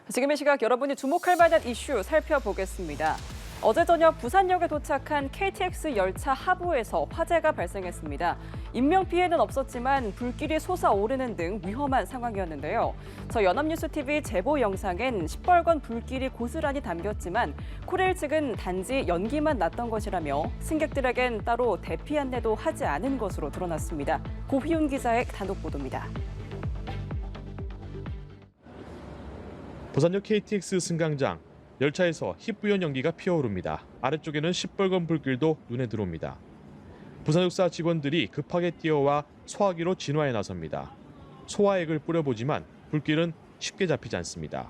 지금 이 시각 여러분이 주목할 만한 이슈 살펴보겠습니다. 어제 저녁 부산역에 도착한 KTX 열차 하부에서 화재가 발생했습니다. 인명피해는 없었지만 불길이 솟아오르는 등 위험한 상황이었는데요. 저 연합뉴스TV 제보 영상엔 시뻘건 불길이 고스란히 담겼지만 코레일 측은 단지 연기만 났던 것이라며 승객들에겐 따로 대피 안내도 하지 않은 것으로 드러났습니다. 고희훈 기자의 단독 보도입니다. 부산역 KTX 승강장, 열차에서 희뿌연 연기가 피어오릅니다. 아래쪽에는 시뻘건 불길도 눈에 들어옵니다. 부산역사 직원들이 급하게 뛰어와 소화기로 진화에 나섭니다. 소화액을 뿌려보지만 불길은 쉽게 잡히지 않습니다.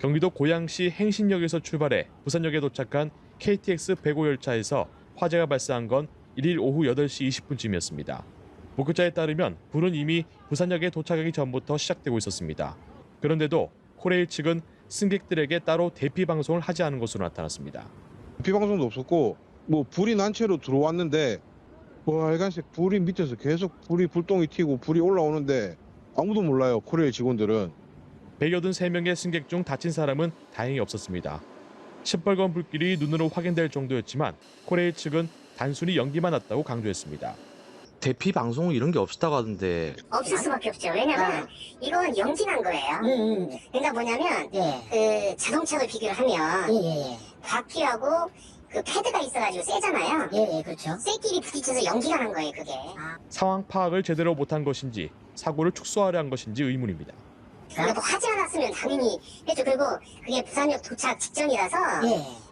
경기도 고양시 행신역에서 출발해 부산역에 도착한 KTX 105 열차에서 화재가 발생한 건 1일 오후 8시 20분쯤이었습니다. 목격자에 따르면 불은 이미 부산역에 도착하기 전부터 시작되고 있었습니다. 그런데도 코레일 측은 승객들에게 따로 대피 방송을 하지 않은 것으로 나타났습니다. 대피 방송도 없었고 불이 난 채로 들어왔는데 빨간색 불이 밑에서 계속 불똥이 튀고 불이 올라오는데 아무도 몰라요. 코레일 직원들은. 183명의 승객 중 다친 사람은 다행히 없었습니다. 시뻘건 불길이 눈으로 확인될 정도였지만 코레일 측은 단순히 연기만 났다고 강조했습니다. 대피 방송 이런 게 없었다고 하던데. 없을 수밖에 없죠. 왜냐면 이건 연기난 거예요. 그러니까 뭐냐면 그 자동차로 비교를 하면 바퀴하고 그 패드가 있어가지고 세잖아요. 그렇죠. 쇠끼리 부딪혀서 연기가 난 거예요, 그게. 상황 파악을 제대로 못한 것인지 사고를 축소하려 한 것인지 의문입니다. 그러니까 뭐 하지 않았으면 당연히 했죠. 그리고 그게 부산역 도착 직전이라서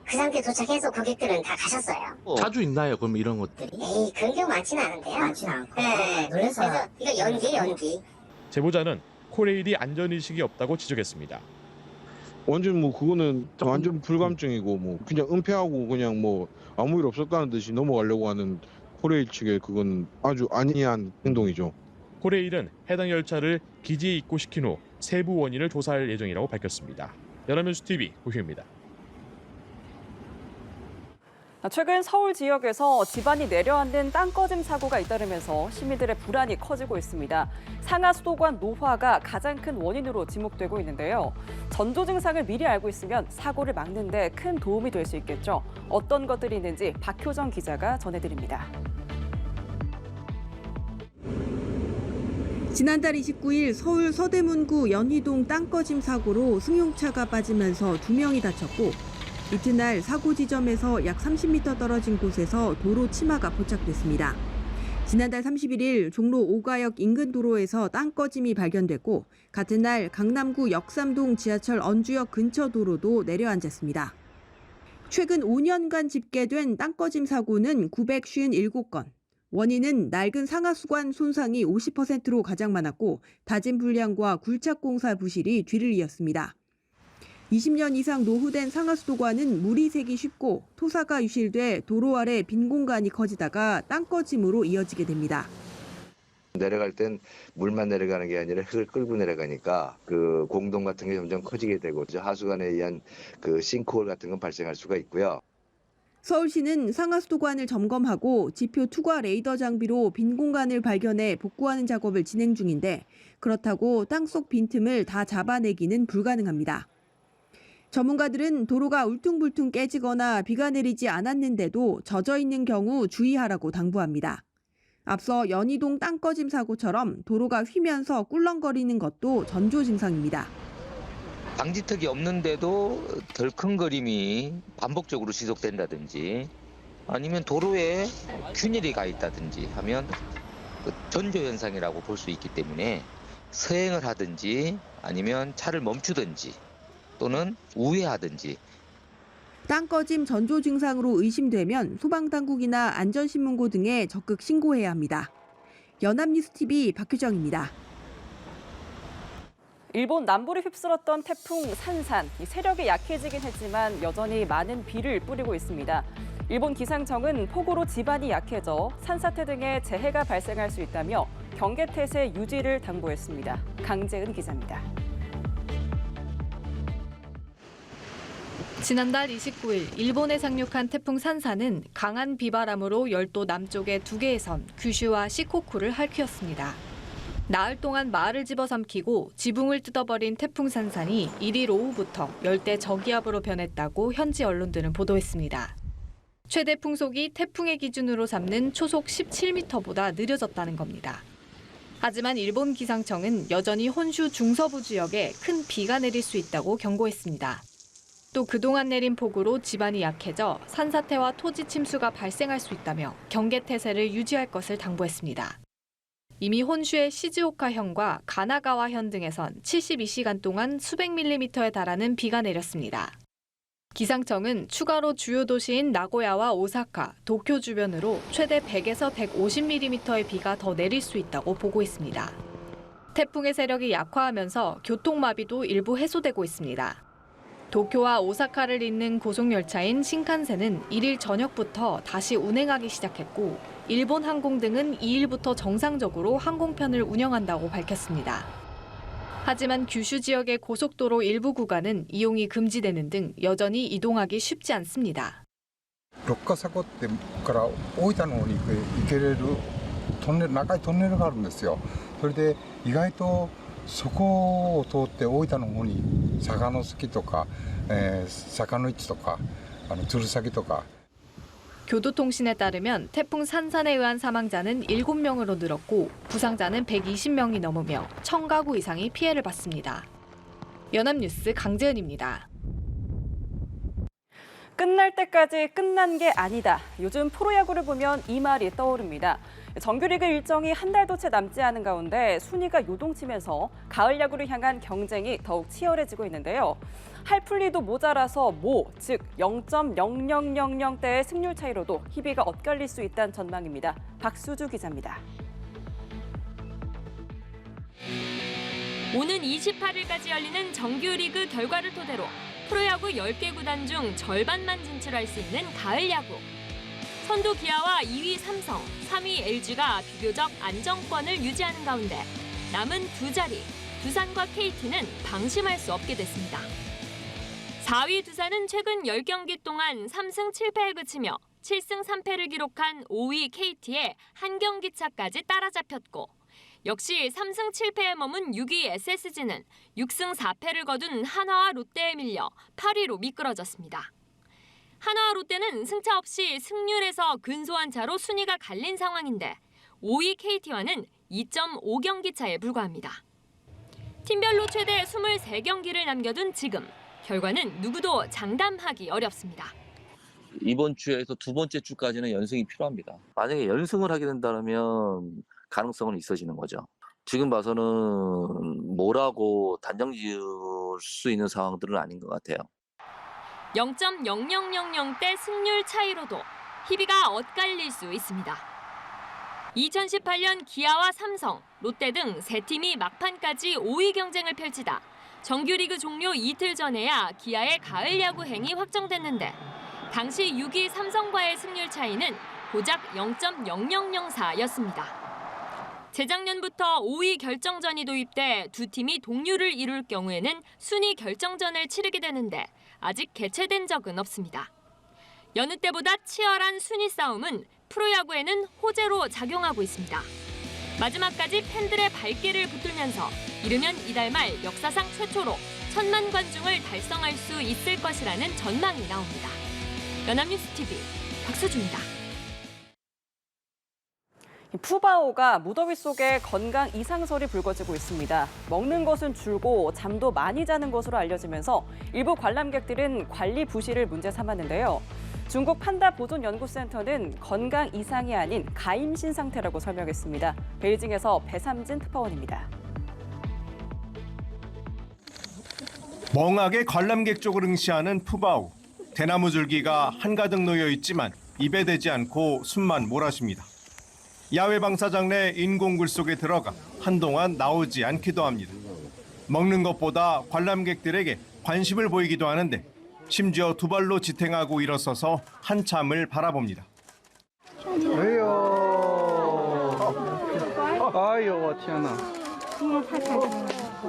그 상태 도착해서 고객들은 다 가셨어요. 자주 있나요? 그럼 이런 것들이? 에이, 그런 경우 많지는 않은데요. 많지는 않고. 네. 그래서 이거 연기. 제보자는 코레일이 안전의식이 없다고 지적했습니다. 완전 그거는 완전 불감증이고 그냥 은폐하고 그냥 아무 일 없었다는 듯이 넘어가려고 하는 코레일 측의 그건 아주 안이한 행동이죠. 코레일은 해당 열차를 기지에 입고시킨 후 세부 원인을 조사할 예정이라고 밝혔습니다. 연합뉴스TV 고희입니다. 최근 서울 지역에서 집안이 내려앉는 땅꺼짐 사고가 잇따르면서 시민들의 불안이 커지고 있습니다. 상하수도관 노화가 가장 큰 원인으로 지목되고 있는데요. 전조 증상을 미리 알고 있으면 사고를 막는 데 큰 도움이 될 수 있겠죠. 어떤 것들이 있는지 박효정 기자가 전해드립니다. 지난달 29일 서울 서대문구 연희동 땅꺼짐 사고로 승용차가 빠지면서 2명이 다쳤고 이튿날 사고 지점에서 약 30m 떨어진 곳에서 도로 치마가 포착됐습니다. 지난달 31일 종로 오가역 인근 도로에서 땅꺼짐이 발견됐고 같은 날 강남구 역삼동 지하철 언주역 근처 도로도 내려앉았습니다. 최근 5년간 집계된 땅꺼짐 사고는 957건. 원인은 낡은 상하수관 손상이 50%로 가장 많았고 다진 불량과 굴착공사 부실이 뒤를 이었습니다. 20년 이상 노후된 상하수도관은 물이 새기 쉽고 토사가 유실돼 도로 아래 빈 공간이 커지다가 땅꺼짐으로 이어지게 됩니다. 내려갈 땐 물만 내려가는 게 아니라 흙을 끌고 내려가니까 그 공동 같은 게 점점 커지게 되고 하수관에 의한 그 싱크홀 같은 건 발생할 수가 있고요. 서울시는 상하수도관을 점검하고 지표 투과 레이더 장비로 빈 공간을 발견해 복구하는 작업을 진행 중인데 그렇다고 땅속 빈틈을 다 잡아내기는 불가능합니다. 전문가들은 도로가 울퉁불퉁 깨지거나 비가 내리지 않았는데도 젖어 있는 경우 주의하라고 당부합니다. 앞서 연희동 땅꺼짐 사고처럼 도로가 휘면서 꿀렁거리는 것도 전조 증상입니다. 방지턱이 없는데도 덜컹거림이 반복적으로 지속된다든지 아니면 도로에 균열이 가 있다든지 하면 그 전조 현상이라고 볼 수 있기 때문에 서행을 하든지 아니면 차를 멈추든지 또는 우회하든지. 땅꺼짐 전조 증상으로 의심되면 소방당국이나 안전신문고 등에 적극 신고해야 합니다. 연합뉴스TV 박효정입니다. 일본 남부를 휩쓸었던 태풍 산산, 세력이 약해지긴 했지만 여전히 많은 비를 뿌리고 있습니다. 일본 기상청은 폭우로 지반이 약해져 산사태 등의 재해가 발생할 수 있다며 경계태세 유지를 당부했습니다. 강재은 기자입니다. 지난달 29일 일본에 상륙한 태풍 산사는 강한 비바람으로 열도 남쪽의 2개의 섬, 규슈와 시코쿠를 핥혔습니다. 나흘 동안 마을을 집어삼키고 지붕을 뜯어버린 태풍 산산이 1일 오후부터 열대 저기압으로 변했다고 현지 언론들은 보도했습니다. 최대 풍속이 태풍의 기준으로 삼는 초속 17m보다 느려졌다는 겁니다. 하지만 일본 기상청은 여전히 혼슈 중서부 지역에 큰 비가 내릴 수 있다고 경고했습니다. 또 그동안 내린 폭우로 지반이 약해져 산사태와 토지 침수가 발생할 수 있다며 경계 태세를 유지할 것을 당부했습니다. 이미 혼슈의 시즈오카현과 가나가와현 등에선 72시간 동안 수백 밀리미터에 달하는 비가 내렸습니다. 기상청은 추가로 주요 도시인 나고야와 오사카, 도쿄 주변으로 최대 100에서 150mm의 비가 더 내릴 수 있다고 보고 있습니다. 태풍의 세력이 약화하면서 교통마비도 일부 해소되고 있습니다. 도쿄와 오사카를 잇는 고속열차인 신칸센은 1일 저녁부터 다시 운행하기 시작했고 일본 항공 등은 2일부터 정상적으로 항공편을 운영한다고 밝혔습니다. 하지만 규슈 지역의 고속도로 일부 구간은 이용이 금지되는 등 여전히 이동하기 쉽지 않습니다. 六ヶ坂ってから大分の方に行けれるトンネル、長いトンネルがあるんですよ。それで意外とそこを通って大分の方に坂の関とか、坂の市とか鶴崎とか。 교도통신에 따르면 태풍 산산에 의한 사망자는 7명으로 늘었고 부상자는 120명이 넘으며 1000가구 이상이 피해를 봤습니다. 연합뉴스 강재은입니다. 끝날 때까지 끝난 게 아니다. 요즘 프로야구를 보면 이 말이 떠오릅니다. 정규리그 일정이 한 달도 채 남지 않은 가운데 순위가 요동치면서 가을 야구를 향한 경쟁이 더욱 치열해지고 있는데요. 할풀리도 모자라서 즉 0.0000대의 승률 차이로도 희비가 엇갈릴 수 있다는 전망입니다. 박수주 기자입니다. 오는 28일까지 열리는 정규리그 결과를 토대로 프로야구 10개 구단 중 절반만 진출할 수 있는 가을 야구. 선두 기아와 2위 삼성, 3위 LG가 비교적 안정권을 유지하는 가운데 남은 두 자리, 두산과 KT는 방심할 수 없게 됐습니다. 4위 두산은 최근 10경기 동안 3승 7패에 그치며 7승 3패를 기록한 5위 KT에 한 경기 차까지 따라잡혔고 역시 3승 7패에 머문 6위 SSG는 6승 4패를 거둔 한화와 롯데에 밀려 8위로 미끄러졌습니다. 한화와 롯데는 승차 없이 승률에서 근소한 차로 순위가 갈린 상황인데 5위 KT와는 2.5경기 차에 불과합니다. 팀별로 최대 23경기를 남겨둔 지금 결과는 누구도 장담하기 어렵습니다. 이번 주에서 두 번째 주까지는 연승이 필요합니다. 만약에 연승을 하게 된다면 가능성은 있어지는 거죠. 지금 봐서는 뭐라고 단정 지을 수 있는 상황들은 아닌 것 같아요. 0.0000대 승률 차이로도 희비가 엇갈릴 수 있습니다. 2018년 기아와 삼성, 롯데 등 세 팀이 막판까지 5위 경쟁을 펼치다 정규리그 종료 이틀 전에야 기아의 가을 야구행이 확정됐는데 당시 6위 삼성과의 승률 차이는 고작 0.0004였습니다. 재작년부터 5위 결정전이 도입돼 두 팀이 동률을 이룰 경우에는 순위 결정전을 치르게 되는데 아직 개최된 적은 없습니다. 여느 때보다 치열한 순위 싸움은 프로야구에는 호재로 작용하고 있습니다. 마지막까지 팬들의 발길을 붙들면서 이르면 이달 말 역사상 최초로 1000만 관중을 달성할 수 있을 것이라는 전망이 나옵니다. 연합뉴스 TV 박수주입니다. 푸바오가 무더위 속에 건강 이상설이 불거지고 있습니다. 먹는 것은 줄고 잠도 많이 자는 것으로 알려지면서 일부 관람객들은 관리 부실을 문제 삼았는데요. 중국 판다 보존연구센터는 건강 이상이 아닌 가임신 상태라고 설명했습니다. 베이징에서 배삼진 특파원입니다. 멍하게 관람객 쪽을 응시하는 푸바오. 대나무 줄기가 한가득 놓여 있지만 입에 대지 않고 숨만 몰아쉽니다. 야외 방사장 내 인공굴 속에 들어가 한동안 나오지 않기도 합니다. 먹는 것보다 관람객들에게 관심을 보이기도 하는데 심지어 두 발로 지탱하고 일어서서 한참을 바라봅니다. 아유, 天哪！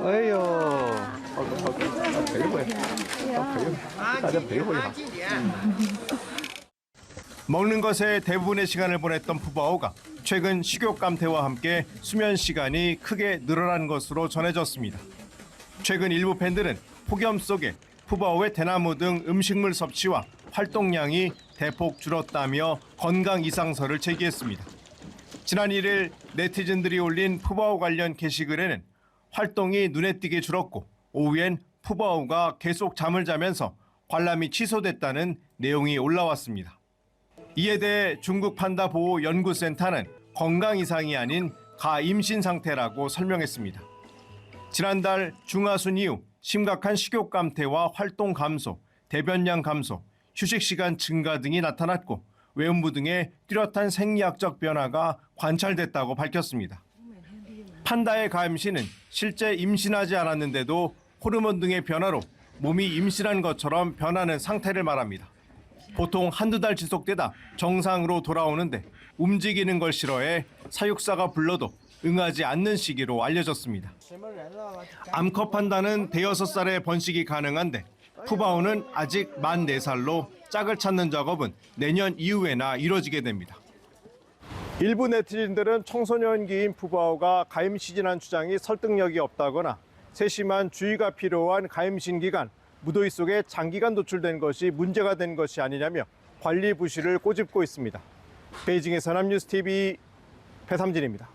哎呦，陪会，大家陪会一下。 먹는 것에 대부분의 시간을 보냈던 푸바오가 최근 식욕 감퇴와 함께 수면 시간이 크게 늘어난 것으로 전해졌습니다. 최근 일부 팬들은 폭염 속에 푸바오의 대나무 등 음식물 섭취와 활동량이 대폭 줄었다며 건강 이상설을 제기했습니다. 지난 1일 네티즌들이 올린 푸바오 관련 게시글에는 활동이 눈에 띄게 줄었고 오후엔 푸바오가 계속 잠을 자면서 관람이 취소됐다는 내용이 올라왔습니다. 이에 대해 중국 판다 보호 연구센터는 건강 이상이 아닌 가임신 상태라고 설명했습니다. 지난달 중하순 이후 심각한 식욕 감퇴와 활동 감소, 대변량 감소, 휴식 시간 증가 등이 나타났고 외음부 등의 뚜렷한 생리학적 변화가 관찰됐다고 밝혔습니다. 판다의 가임신은 실제 임신하지 않았는데도 호르몬 등의 변화로 몸이 임신한 것처럼 변하는 상태를 말합니다. 보통 한두 달 지속되다 정상으로 돌아오는데 움직이는 걸 싫어해 사육사가 불러도 응하지 않는 시기로 알려졌습니다. 암컷 판다는 대여섯 살에 번식이 가능한데 푸바오는 아직 만 4살로 짝을 찾는 작업은 내년 이후에나 이뤄지게 됩니다. 일부 네티즌들은 청소년기인 푸바오가 가임신이라는 주장이 설득력이 없다거나 세심한 주의가 필요한 가임신 기간, 무더위 속에 장기간 노출된 것이 문제가 된 것이 아니냐며 관리 부실을 꼬집고 있습니다. 베이징의 서남뉴스TV 배삼진입니다.